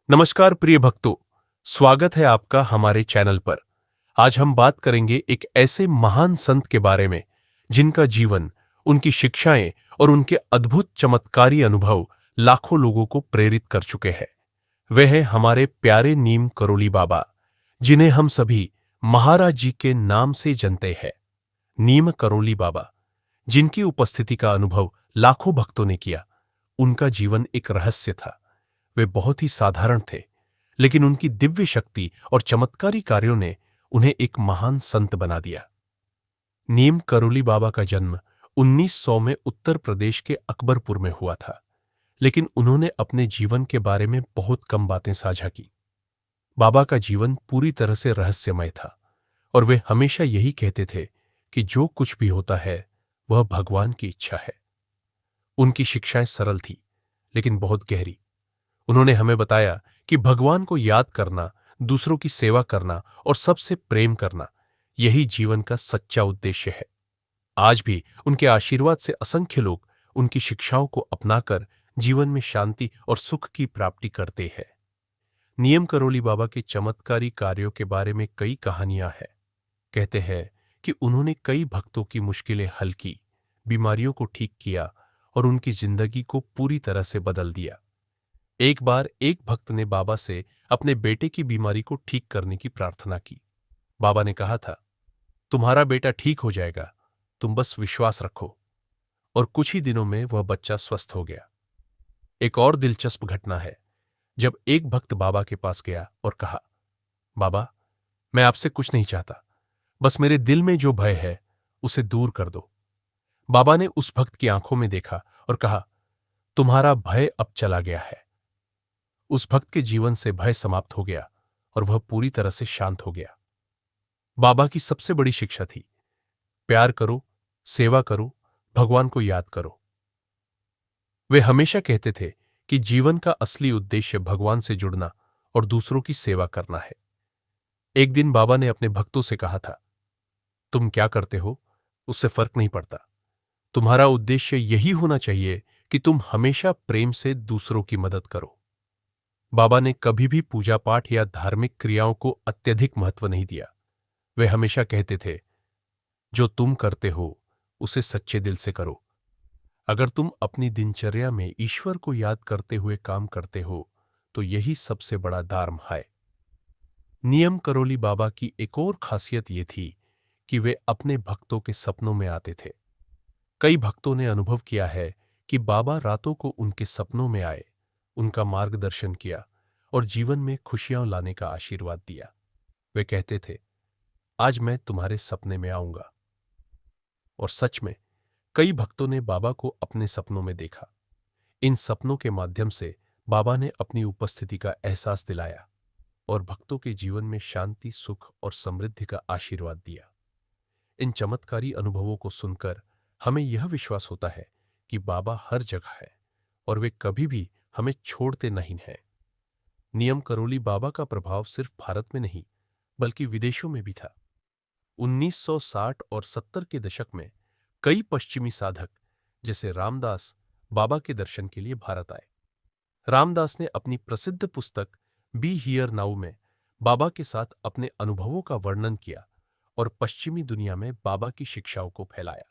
नमस्कार प्रिय भक्तों, स्वागत है आपका हमारे चैनल पर। आज हम बात करेंगे एक ऐसे महान संत के बारे में जिनका जीवन, उनकी शिक्षाएं और उनके अद्भुत चमत्कारी अनुभव लाखों लोगों को प्रेरित कर चुके हैं। वे हैं हमारे प्यारे नीम करोली बाबा, जिन्हें हम सभी महाराज जी के नाम से जानते हैं। नीम करोली बाबा, जिनकी उपस्थिति का अनुभव लाखों भक्तों ने किया। उनका जीवन एक रहस्य था। वे बहुत ही साधारण थे, लेकिन उनकी दिव्य शक्ति और चमत्कारी कार्यों ने उन्हें एक महान संत बना दिया। नीम करोली बाबा का जन्म 1900 में उत्तर प्रदेश के अकबरपुर में हुआ था, लेकिन उन्होंने अपने जीवन के बारे में बहुत कम बातें साझा की। बाबा का जीवन पूरी तरह से रहस्यमय था और वे हमेशा यही कहते थे कि जो कुछ भी होता है वह भगवान की इच्छा है। उनकी शिक्षाएं सरल थी, लेकिन बहुत गहरी। उन्होंने हमें बताया कि भगवान को याद करना, दूसरों की सेवा करना और सबसे प्रेम करना, यही जीवन का सच्चा उद्देश्य है। आज भी उनके आशीर्वाद से असंख्य लोग उनकी शिक्षाओं को अपनाकर जीवन में शांति और सुख की प्राप्ति करते हैं। नीम करोली बाबा के चमत्कारी कार्यों के बारे में कई कहानियां हैं। कहते हैं कि उन्होंने कई भक्तों की मुश्किलें हल की, बीमारियों को ठीक किया और उनकी जिंदगी को पूरी तरह से बदल दिया। एक बार एक भक्त ने बाबा से अपने बेटे की बीमारी को ठीक करने की प्रार्थना की। बाबा ने कहा था, तुम्हारा बेटा ठीक हो जाएगा, तुम बस विश्वास रखो। और कुछ ही दिनों में वह बच्चा स्वस्थ हो गया। एक और दिलचस्प घटना है, जब एक भक्त बाबा के पास गया और कहा, बाबा, मैं आपसे कुछ नहीं चाहता, बस मेरे दिल में जो भय है उसे दूर कर दो। बाबा ने उस भक्त की आंखों में देखा और कहा, तुम्हारा भय अब चला गया है। उस भक्त के जीवन से भय समाप्त हो गया और वह पूरी तरह से शांत हो गया। बाबा की सबसे बड़ी शिक्षा थी, प्यार करो, सेवा करो, भगवान को याद करो। वे हमेशा कहते थे कि जीवन का असली उद्देश्य भगवान से जुड़ना और दूसरों की सेवा करना है। एक दिन बाबा ने अपने भक्तों से कहा था, तुम क्या करते हो उससे फर्क नहीं पड़ता, तुम्हारा उद्देश्य यही होना चाहिए कि तुम हमेशा प्रेम से दूसरों की मदद करो। बाबा ने कभी भी पूजा पाठ या धार्मिक क्रियाओं को अत्यधिक महत्व नहीं दिया। वे हमेशा कहते थे, जो तुम करते हो उसे सच्चे दिल से करो। अगर तुम अपनी दिनचर्या में ईश्वर को याद करते हुए काम करते हो तो यही सबसे बड़ा धर्म है। नीम करोली बाबा की एक और खासियत ये थी कि वे अपने भक्तों के सपनों में आते थे। कई भक्तों ने अनुभव किया है कि बाबा रातों को उनके सपनों में आए, उनका मार्गदर्शन किया और जीवन में खुशियां लाने का आशीर्वाद दिया। वे कहते थे, आज मैं तुम्हारे सपने में आऊंगा। और सच में कई भक्तों ने बाबा को अपने सपनों में देखा। इन सपनों के माध्यम से बाबा ने अपनी उपस्थिति का एहसास दिलाया और भक्तों के जीवन में शांति, सुख और समृद्धि का आशीर्वाद दिया। इन चमत्कारी अनुभवों को सुनकर हमें यह विश्वास होता है कि बाबा हर जगह है और वे कभी भी हमें छोड़ते नहीं हैं। नीम करोली बाबा का प्रभाव सिर्फ भारत में नहीं, बल्कि विदेशों में भी था। 1960 और 70 के दशक में कई पश्चिमी साधक जैसे रामदास बाबा के दर्शन के लिए भारत आए। रामदास ने अपनी प्रसिद्ध पुस्तक बी हियर नाउ में बाबा के साथ अपने अनुभवों का वर्णन किया और पश्चिमी दुनिया में बाबा की शिक्षाओं को फैलाया।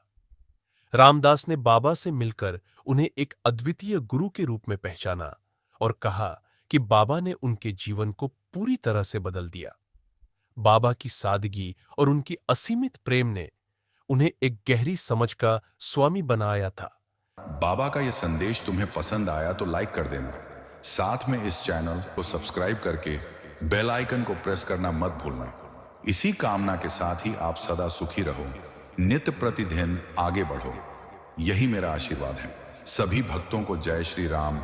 रामदास ने बाबा से मिलकर उन्हें एक अद्वितीय गुरु के रूप में पहचाना और कहा कि बाबा ने उनके जीवन को पूरी तरह से बदल दिया। बाबा की सादगी और उनकी असीमित प्रेम ने उन्हें एक गहरी समझ का स्वामी बनाया था। बाबा का यह संदेश तुम्हें पसंद आया तो लाइक कर देना, साथ में इस चैनल को सब्सक्राइब करके बेल आइकन को प्रेस करना मत भूलना। इसी कामना के साथ ही आप सदा सुखी रहो, नित्य प्रतिदिन आगे बढ़ो, यही मेरा आशीर्वाद है। सभी भक्तों को जय श्री राम,